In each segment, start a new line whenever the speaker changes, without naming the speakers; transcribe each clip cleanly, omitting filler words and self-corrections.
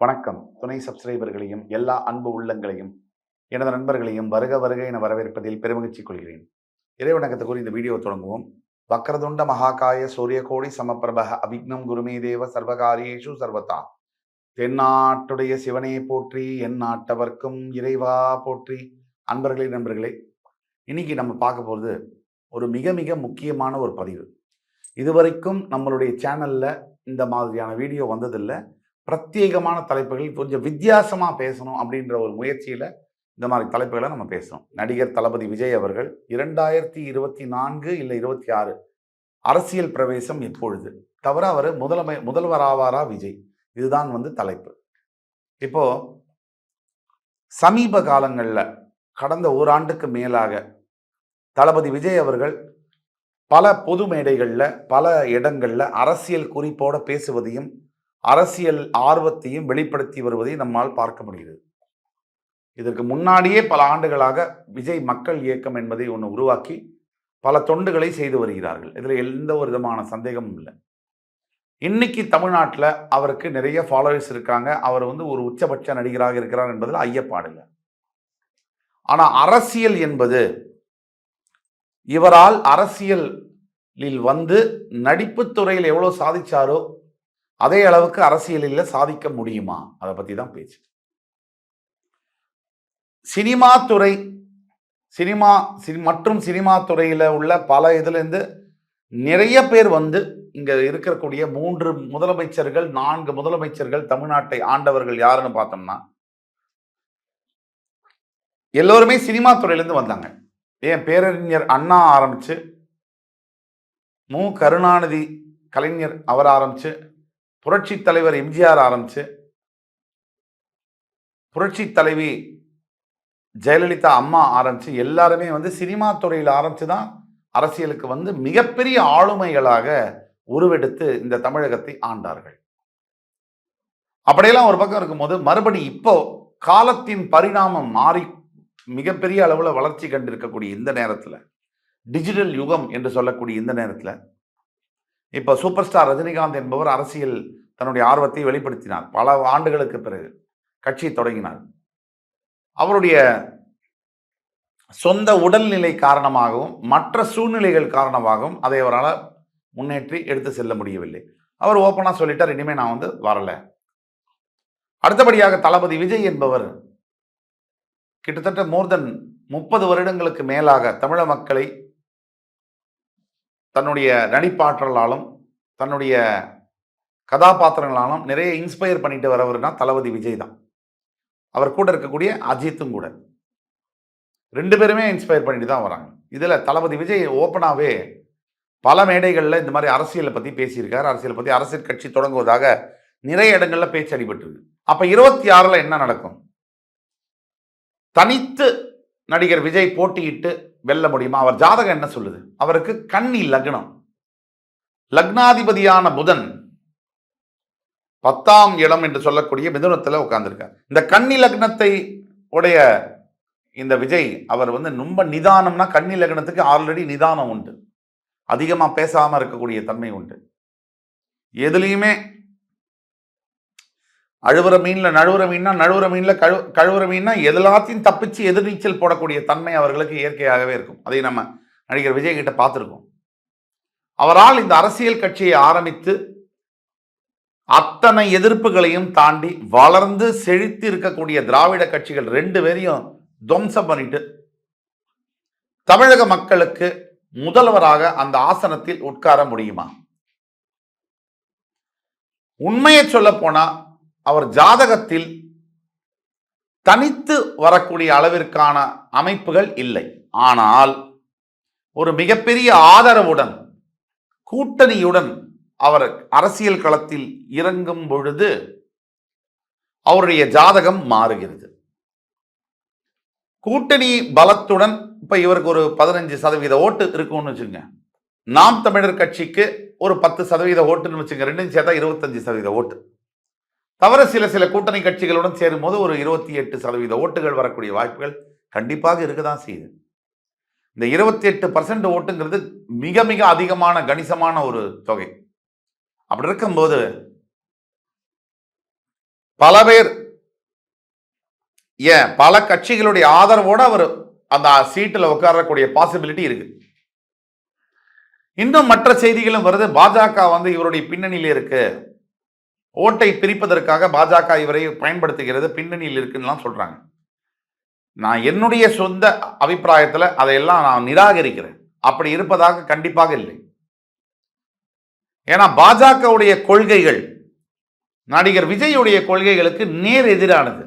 வணக்கம். துணை சப்ஸ்கிரைபர்களையும் எல்லா அன்பு உள்ளங்களையும் எனது நண்பர்களையும் வருக வருக என வரவேற்பதில் பெருமகிழ்ச்சி கொள்கிறேன். இறைவணக்கத்தை கூறி இந்த வீடியோ தொடங்குவோம். வக்ரதுண்ட மகாகாய சூரியகோடி சமப்பிரப அபிக்னம் குருமே தேவ சர்வகாரியேஷு சர்வதா. தென்னாட்டுடைய சிவனே போற்றி, என் நாட்டவர்க்கும் இறைவா போற்றி. அன்பர்களே, நண்பர்களே, இன்னைக்கு நம்ம பார்க்க போகிறது ஒரு மிக மிக முக்கியமான ஒரு பதிவு. இதுவரைக்கும் நம்மளுடைய சேனல்ல இந்த மாதிரியான வீடியோ வந்ததில்லை. பிரத்யேகமான தலைப்புகள் கொஞ்சம் வித்தியாசமாக பேசணும் அப்படின்ற ஒரு முயற்சியில் இந்த மாதிரி தலைப்புகளை நம்ம பேசுகிறோம். நடிகர் தளபதி விஜய் அவர்கள் 2024 இல்லை 26 அரசியல் பிரவேசம் எப்பொழுது, தவிர அவர் முதல்வர் ஆவாரா விஜய், இதுதான் தலைப்பு. இப்போ சமீப காலங்களில் கடந்த ஓராண்டுக்கு மேலாக தளபதி விஜய் அவர்கள் பல பொது மேடைகளில் பல இடங்களில் அரசியல் குறிப்போட பேசுவதையும் அரசியல் ஆர்வத்தையும் வெளிப்படுத்தி வருவதை நம்மால் பார்க்க முடிகிறது. இதற்கு முன்னாடியே பல ஆண்டுகளாக விஜய் மக்கள் இயக்கம் என்பதை ஒன்று உருவாக்கி பல தொண்டுகளை செய்து வருகிறார்கள். இதில் எந்த ஒரு விதமான சந்தேகமும் இல்லை. இன்னைக்கு தமிழ்நாட்டில் அவருக்கு நிறைய ஃபாலோவர்ஸ் இருக்காங்க. அவர் ஒரு உச்சபட்ச நடிகராக இருக்கிறார் என்பதில் ஐயப்பாடில்லை. ஆனால் அரசியல் என்பது, இவரால் அரசியலில் நடிப்பு துறையில் எவ்வளோ சாதிச்சாரோ அதே அளவுக்கு அரசியலில் சாதிக்க முடியுமா, அதை பற்றி தான் பேச்சு. சினிமா துறை மற்றும் சினிமா துறையில் உள்ள பல இதுலேருந்து நிறைய பேர் இங்கே இருக்கக்கூடிய 3 முதலமைச்சர்கள் 4 முதலமைச்சர்கள் தமிழ்நாட்டை ஆண்டவர்கள் யாருன்னு பார்த்தோம்னா எல்லோருமே சினிமா துறையிலேருந்து வந்தாங்க. ஏன் பேரறிஞர் அண்ணா ஆரம்பிச்சு, மு கருணாநிதி கலைஞர் அவர் ஆரம்பிச்சு, புரட்சி தலைவர் எம்ஜிஆர் ஆரம்பிச்சு, புரட்சி தலைவி ஜெயலலிதா அம்மா ஆரம்பிச்சு, எல்லாருமே சினிமா துறையில் ஆரம்பிச்சு தான் அரசியலுக்கு மிகப்பெரிய ஆளுமைகளாக உருவெடுத்து இந்த தமிழகத்தை ஆண்டார்கள். அப்படியெல்லாம் ஒரு பக்கம் இருக்கும்போது, மறுபடி இப்போ காலத்தின் பரிணாமம் மாறி மிகப்பெரிய அளவில் வளர்ச்சி கண்டிருக்கக்கூடிய இந்த நேரத்தில், டிஜிட்டல் யுகம் என்று சொல்லக்கூடிய இந்த நேரத்தில், இப்போ சூப்பர் ஸ்டார் ரஜினிகாந்த் என்பவர் அரசியல் தன்னுடைய ஆர்வத்தை வெளிப்படுத்தினார். பல ஆண்டுகளுக்கு பிறகு கட்சி தொடங்கினார். அவருடைய சொந்த உடல்நிலை காரணமாகவும் மற்ற சூழ்நிலைகள் காரணமாகவும் அதை அவரால் முன்னேற்றி எடுத்து செல்ல முடியவில்லை. அவர் ஓப்பனாக சொல்லிட்டார், இனிமேல் நான் வரல. அடுத்தபடியாக தளபதி விஜய் என்பவர் கிட்டத்தட்ட மோர் தென் 30 வருடங்களுக்கு மேலாக தமிழக மக்களை தன்னுடைய நடிப்பாற்றலாலும் தன்னுடைய கதாபாத்திரங்களாலும் நிறைய இன்ஸ்பயர் பண்ணிட்டு வரவர்னா தளபதி விஜய் தான். அவர் கூட இருக்கக்கூடிய அஜித்தும் கூட 2 பேருமே இன்ஸ்பயர் பண்ணிட்டு தான் வராங்க. இதில் தளபதி விஜய் ஓப்பனாகவே பல மேடைகளில் இந்த மாதிரி அரசியலை பற்றி பேசியிருக்கார். அரசியலை பற்றி அரசியல் கட்சி தொடங்குவதாக நிறைய இடங்களில் பேச்சு அடிபட்டுருக்கு. அப்போ 26 என்ன நடக்கும்? தனித்து நடிகர் விஜய் போட்டியிட்டு வெல்ல முடியுமா? அவர் ஜாதகம் என்ன சொல்லுது? அவருக்கு கன்னி லக்னம், லக்னாதிபதியான புதன் 10ஆம் இடம் என்று சொல்லக்கூடிய மிதுனத்தில் உட்கார்ந்துருக்கார். இந்த கன்னி லக்னத்தை உடைய இந்த விஜய் அவர் ரொம்ப நிதானம்னா, கன்னி லக்னத்துக்கு ஆல்ரெடி நிதானம் உண்டு, அதிகமாக பேசாமல் இருக்கக்கூடிய தன்மை உண்டு. எதுலையுமே அழுவுற மீனில் நழுவுற மீன்னா, நழுவுற மீனில் கழுவுற மீன்னா எல்லாத்தையும் தப்பிச்சு எதிர்நீச்சல் போடக்கூடிய தன்மை அவர்களுக்கு இயற்கையாகவே இருக்கும். அதை நம்ம நடிகர் விஜய் கிட்ட பார்த்துருக்கோம். அவரால் இந்த அரசியல் கட்சியை ஆரம்பித்து அத்தனை எதிர்ப்புகளையும் தாண்டி வளர்ந்து செழித்து இருக்கக்கூடிய திராவிட கட்சிகள் 2 பேரையும் துவம்சம் பண்ணிட்டு தமிழக மக்களுக்கு முதல்வராக அந்த ஆசனத்தில் உட்கார முடியுமா? உண்மையை சொல்ல போனா அவர் ஜாதகத்தில் தனித்து வரக்கூடிய அளவிற்கான அமைப்புகள் இல்லை. ஆனால் ஒரு மிகப்பெரிய ஆதரவுடன், கூட்டணியுடன் அவர் அரசியல் களத்தில் இறங்கும் பொழுது அவருடைய ஜாதகம் மாறுகிறது. கூட்டணி பலத்துடன் இப்ப இவருக்கு ஒரு 15% ஓட்டு இருக்கும்னு வச்சுங்க. நாம் தமிழர் கட்சிக்கு ஒரு 10% ஓட்டுன்னு வச்சுங்க. 2 சேர்த்தா 25% ஓட்டு. தவிர சில கூட்டணி கட்சிகளுடன் சேரும்போது ஒரு 28% ஓட்டுகள் வரக்கூடிய வாய்ப்புகள் கண்டிப்பாக இருக்கதான் செய்யுது. இந்த 28% ஓட்டுங்கிறது மிக மிக அதிகமான கணிசமான ஒரு தொகை. அப்படி இருக்கும்போது பல பேர் ஏன் பல கட்சிகளுடைய ஆதரவோடு அவர் அந்த சீட்டில் உட்காரக்கூடிய பாசிபிலிட்டி இருக்கு. இன்னும் மற்ற செய்திகளும் வருது. பாஜக இவருடைய பின்னணியில் இருக்கு, ஓட்டை பிரிப்பதற்காக பாஜக இவரை பயன்படுத்துகிறது, பின்னணியில் இருக்குன்னு சொல்றாங்க. நான் என்னுடைய சொந்த அபிப்பிராயத்தில் அதையெல்லாம் நான் நிராகரிக்கிறேன். அப்படி இருப்பதாக கண்டிப்பாக இல்லை. ஏன்னா பாஜகவுடைய கொள்கைகள் நடிகர் விஜயுடைய கொள்கைகளுக்கு நேர் எதிரானது.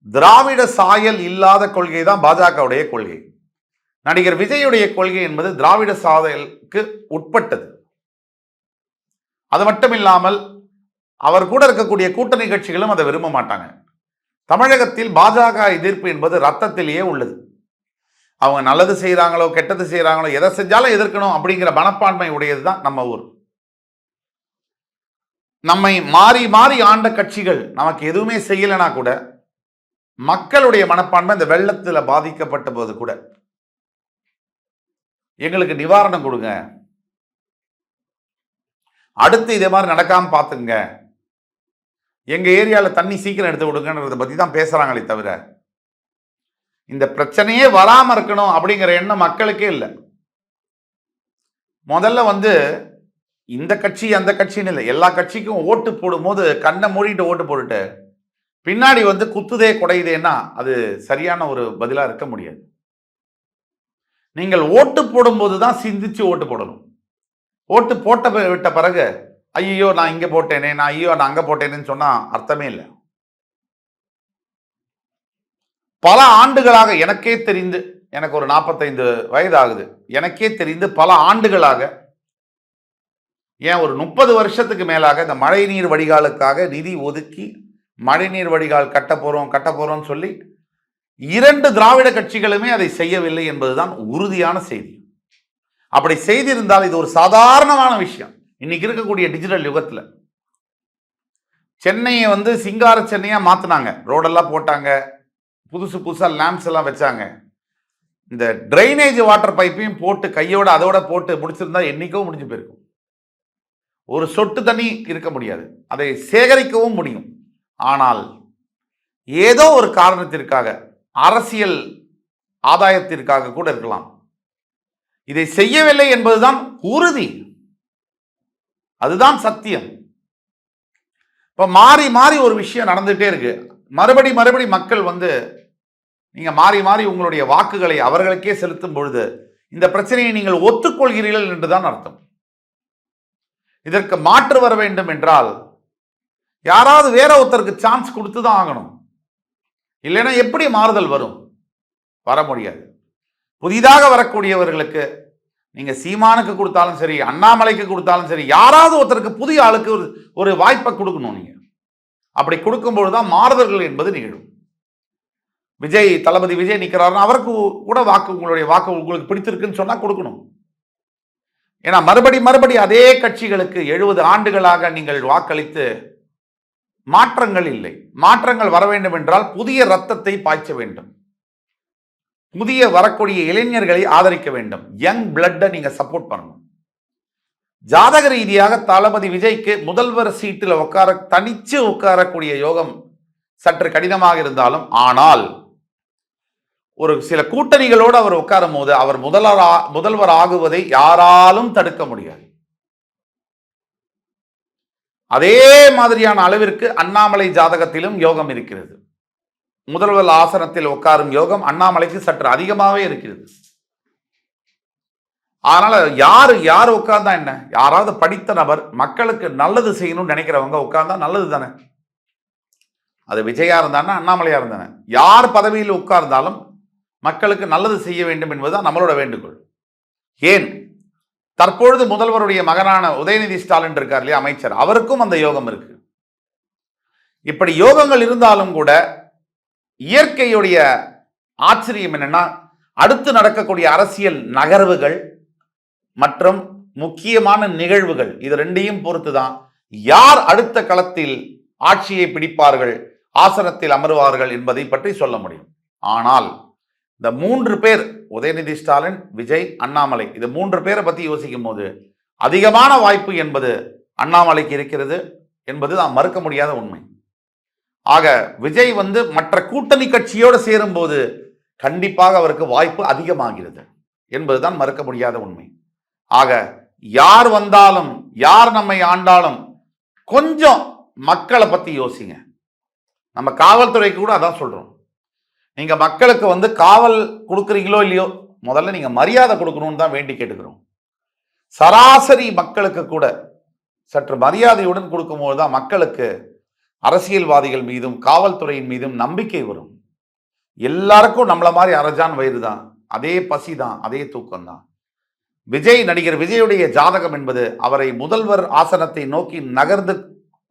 திராவிட சாயல் இல்லாத கொள்கை தான் பாஜகவுடைய கொள்கை. நடிகர் விஜயுடைய கொள்கை என்பது திராவிட சாயலுக்கு உட்பட்டது. அது மட்டும் இல்லாமல் அவர் கூட இருக்கக்கூடிய கூட்டணி கட்சிகளும் அதை விரும்ப மாட்டாங்க. தமிழகத்தில் பாஜக எதிர்ப்பு என்பது ரத்தத்திலேயே உள்ளது. அவங்க நல்லது செய்கிறாங்களோ கெட்டது செய்கிறாங்களோ எதை செஞ்சாலும் எதிர்க்கணும் அப்படிங்கிற மனப்பான்மை உடையது தான் நம்ம ஊர். நம்மை மாறி மாறி ஆண்ட கட்சிகள் நமக்கு எதுவுமே செய்யலைனா கூட மக்களுடைய மனப்பான்மை இந்த வெள்ளத்தில் பாதிக்கப்பட்ட போது கூட எங்களுக்கு நிவாரணம் கொடுங்க, அடுத்து இதே மாதிரி நடக்காம பார்த்துங்க, எங்க ஏரியாவில் தண்ணி சீக்கிரம் எடுத்து விடுங்கன்றதை பத்தி தான் பேசுறாங்களே தவிர இந்த பிரச்சனையே வராம இருக்கணும் அப்படிங்கிற எண்ணம் மக்களுக்கே இல்லை. முதல்ல இந்த கட்சி அந்த கட்சின்னு இல்லை, எல்லா கட்சிக்கும் ஓட்டு போடும்போது கண்ணை மூடிட்டு ஓட்டு போட்டுட்டு பின்னாடி குத்துதே குடையுதேன்னா அது சரியான ஒரு பதிலா இருக்க முடியாது. நீங்கள் ஓட்டு போடும்போது தான் சிந்திச்சு ஓட்டு போடணும். ஓட்டு போட்ட விட்ட பிறகு ஐயோ நான் இங்க போட்டேனே, நான் அங்க போட்டேனேன்னு சொன்னா அர்த்தமே இல்லை. பல ஆண்டுகளாக எனக்கே தெரிந்து, எனக்கு ஒரு 45 வயது ஆகுது, எனக்கே தெரிந்து பல ஆண்டுகளாக, ஏன் ஒரு 30 வருஷத்துக்கு மேலாக இந்த மழைநீர் வடிகாலுக்காக நிதி ஒதுக்கி மழைநீர் வடிகால் கட்ட போறோம் சொல்லி 2 திராவிட கட்சிகளுமே அதை செய்யவில்லை என்பதுதான் உறுதியான செய்தி. அப்படி செய்திருந்தால் இது ஒரு சாதாரணமான விஷயம். இன்னைக்கு இருக்கக்கூடிய டிஜிட்டல் யுகத்தில் சென்னையை சிங்கார சென்னையா மாத்தினாங்க, ரோடெல்லாம் போட்டாங்க, புதுசா லேம்ப்ஸ் எல்லாம் வச்சாங்க. இந்த டிரைனேஜ் வாட்டர் பைப்பையும் போட்டு கையோட அதோட போட்டு முடிச்சிருந்தா என்னைக்கோ முடிஞ்சு போயிருக்கும். ஒரு சொட்டு தண்ணி இருக்க முடியாது, அதை சேகரிக்கவும் முடியும். ஆனால் ஏதோ ஒரு காரணத்திற்காக, அரசியல் ஆதாயத்திற்காக கூட இருக்கலாம், இதை செய்யவில்லை என்பதுதான் உறுதி, அதுதான் சத்தியம். இப்ப மாறி மாறி ஒரு விஷயம் நடந்துட்டே இருக்கு. மறுபடி மக்கள் நீங்க மாறி மாறி உங்களுடைய வாக்குகளை அவர்களுக்கே செலுத்தும் பொழுது இந்த பிரச்சனையை நீங்கள் ஒத்துக்கொள்கிறீர்கள் என்றுதான் அர்த்தம். இதற்கு மாற்று வர வேண்டும் என்றால் யாராவது வேற ஒருத்தருக்கு சான்ஸ் கொடுத்துதான் ஆகணும். இல்லைன்னா எப்படி மாறுதல் வரும்? வர முடியாது. புதிதாக வரக்கூடியவர்களுக்கு நீங்க சீமானுக்கு கொடுத்தாலும் சரி, அண்ணாமலைக்கு கொடுத்தாலும் சரி, யாராவது ஒருத்தருக்கு புதிய ஆளுக்கு ஒரு வாய்ப்பை கொடுக்கணும். நீங்க அப்படி கொடுக்கும்பொழுதுதான் மாறுதல்கள் என்பது நிகழும். தளபதி விஜய் நிற்கிறாருன்னா அவருக்கு கூட உங்களுடைய வாக்கு உங்களுக்கு பிடித்திருக்குன்னு சொன்னா கொடுக்கணும். ஏன்னா மறுபடி அதே கட்சிகளுக்கு 70 ஆண்டுகளாக நீங்கள் வாக்களித்து மாற்றங்கள் இல்லை. மாற்றங்கள் வர வேண்டும் என்றால் புதிய ரத்தத்தை பாய்ச்ச வேண்டும், புதிய வரக்கூடிய இளைஞர்களை ஆதரிக்க வேண்டும், யங் பிளட்டை நீங்க சப்போர்ட் பண்ணணும். ஜாதக ரீதியாக தளபதி விஜய்க்கு முதல்வர் சீட்டில் தனிச்சு உட்காரக்கூடிய யோகம் சற்று கடினமாக இருந்தாலும், ஆனால் ஒரு சில கூட்டணிகளோடு அவர் உட்காரும் போது அவர் முதல்வர் ஆகுவதை யாராலும் தடுக்க முடியாது. அதே மாதிரியான அளவிற்கு அண்ணாமலை ஜாதகத்திலும் யோகம் இருக்கிறது. முதல்வர் ஆசனத்தில் உட்காரும் யோகம் அண்ணாமலைக்கு சற்று அதிகமாகவே இருக்கிறது. அதனால யாரு உட்கார்ந்தா என்ன? யாராவது படித்த நபர் மக்களுக்கு நல்லது செய்யணும்னு நினைக்கிறவங்க உட்கார்ந்தா நல்லது தானே. அது விஜயா இருந்தானே அண்ணாமலையா இருந்தானே, யார் பதவியில் உட்கார்ந்தாலும் மக்களுக்கு நல்லது செய்ய வேண்டும் என்பதுதான் நம்மளோட வேண்டுகோள். ஏன் தற்பொழுது முதல்வருடைய மகனான உதயநிதி ஸ்டாலின் இருக்கார் இல்லையா, அமைச்சர், அவருக்கும் அந்த யோகம் இருக்கு. இப்படி யோகங்கள் இருந்தாலும் கூட இயற்கையுடைய ஆச்சரியம் என்னன்னா, அடுத்து நடக்கக்கூடிய அரசியல் நகர்வுகள் மற்றும் முக்கியமான நிகழ்வுகள், இது ரெண்டையும் பொறுத்துதான் யார் அடுத்த களத்தில் ஆட்சியை பிடிப்பார்கள், ஆசனத்தில் அமருவார்கள் என்பதை பற்றி சொல்ல முடியும். ஆனால் இந்த 3 பேர், உதயநிதி ஸ்டாலின், விஜய், அண்ணாமலை, இது 3 பேரை பத்தி யோசிக்கும் போது அதிகமான வாய்ப்பு என்பது அண்ணாமலைக்கு இருக்கிறது. என்பது மறுக்க முடியாத உண்மை. ஆக விஜய் மற்ற கூட்டணி கட்சியோடு சேரும்போது கண்டிப்பாக அவருக்கு வாய்ப்பு அதிகமாகிறது என்பதுதான் மறுக்க முடியாத உண்மை. ஆக யார் வந்தாலும் யார் நம்மை ஆண்டாலும் கொஞ்சம் மக்களை பத்தி யோசிங்க. நம்ம காவல்துறைக்கு கூட அதான் சொல்றோம். நீங்க மக்களுக்கு காவல் கொடுக்குறீங்களோ இல்லையோ, முதல்ல நீங்க மரியாதை கொடுக்கணும்னு தான் வேண்டி கேட்டுக்கிறோம். சராசரி மக்களுக்கு கூட சற்று மரியாதையுடன் கொடுக்கும்போது தான் மக்களுக்கு அரசியல்வாதிகள் மீதும் காவல்துறையின் மீதும் நம்பிக்கை வரும். எல்லாருக்கும் நம்மள மாதிரி அரஜான் வயிறு தான், அதே பசி தான், அதே தூக்கம் தான். நடிகர் விஜயுடைய ஜாதகம் என்பது அவரை முதல்வர் ஆசனத்தை நோக்கி நகர்ந்து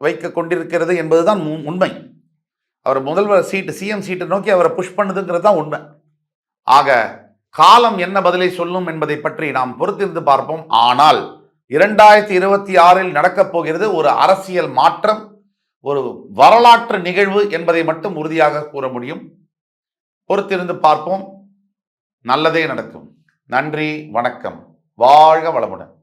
வைக்க கொண்டிருக்கிறது என்பதுதான் உண்மை. அவர் முதல்வர் சீட்டு, சிஎம் சீட்டை நோக்கி அவரை புஷ் பண்ணுதுங்கிறது தான் உண்மை. ஆக காலம் என்ன பதிலை சொல்லும் என்பதை பற்றி நாம் பொறுத்திருந்து பார்ப்போம். ஆனால் 2026 நடக்கப் போகிறது ஒரு அரசியல் மாற்றம், ஒரு வரலாற்று நிகழ்வு என்பதை மட்டும் உறுதியாக கூற முடியும். பொறுத்திருந்து பார்ப்போம். நல்லதே நடக்கும். நன்றி, வணக்கம். வாழ்க வளமுடன்.